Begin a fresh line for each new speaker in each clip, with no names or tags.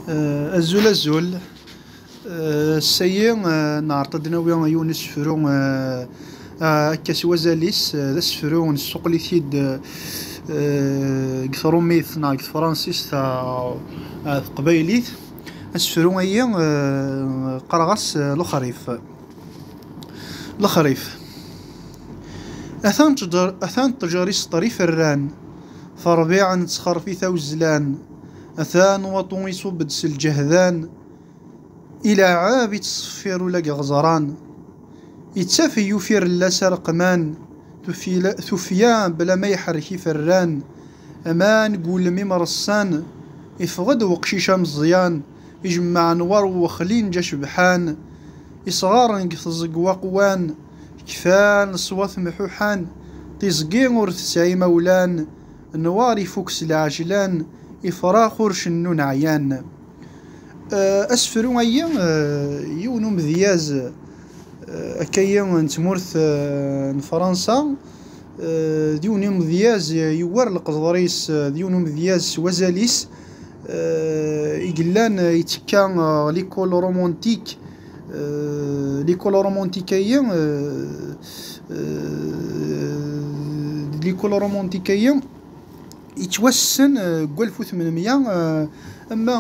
الزول الزول. السيء نعرض ناوي يونس فرون كاس وزاليس ذا سفرون السوق اللي ثيد كثروميث ناك فرانسيس تاع قبايليت السفرون هي قرغس الخريف أثان تجاريس طريف الران فربيع نتسخر في ثوزلان أثان وطن يصب الجهذان إلى عابد تصفير لك غزران يتسافي يفير لا سرقمان ثفيان بلا ما يحركي فران أمان قول مي مرصان يفغد وقشيشة مزيان يجمع نوار وخلين جا شبحان يصغار نقث وقوان كفان صوات محوحان تيزقي ورث سعي مولان نوار يفوكس العجلان يفراخر شنون عيان أسفرو أيام يونو مذياز أكايا نتمورث فرنسا ديونو مذياز يوار القزضريس ديونو مذياز وزاليس يقلان يتكا ليكول رومونتيكية يتوسن قوالفو 800 أما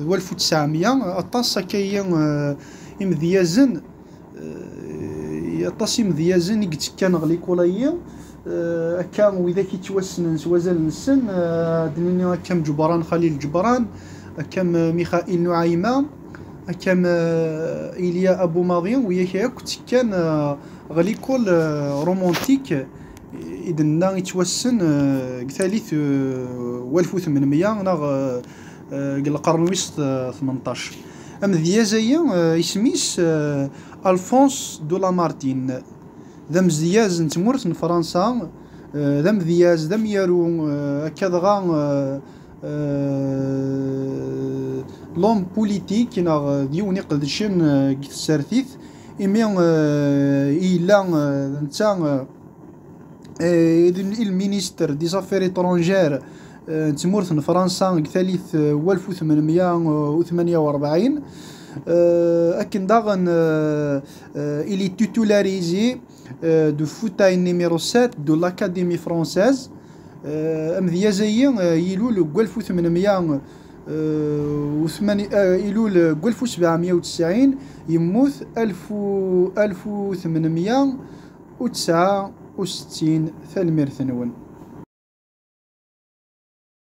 والفو 900 أطاس كايا إمذيازن أطاس إمذيازن يتكا ليكولايا أكا وإذا كيتوسن سوازال نسن دنيني أكام جبران خليل جبران أكام ميخائيل نعيمة أكام إيليا أبو ماضيان وياك ياك تكان غليكول رومونتيك إذن يتوسن ثالث 1800 ناغ القرن وسط 18. أم ذيازايا يسميس ألفونس دو لامارتين ذا مزياز نتمورت من فرنسا ذا مذياز ذا ميارو كذغا لوم بوليتيك ناغ ديوني قدشن كتسارثيث إمي إلا نتا المينيستر دي زافير إترونجير تمورث فرنسا ثالث 1848 أكن داغن إلي تيتولاريزي دو فوتاي نيميرو 7 دو l'Académie française أمذيازايا يلول 1800 يلول 1790 يموت 1869 ثالمير ثنون.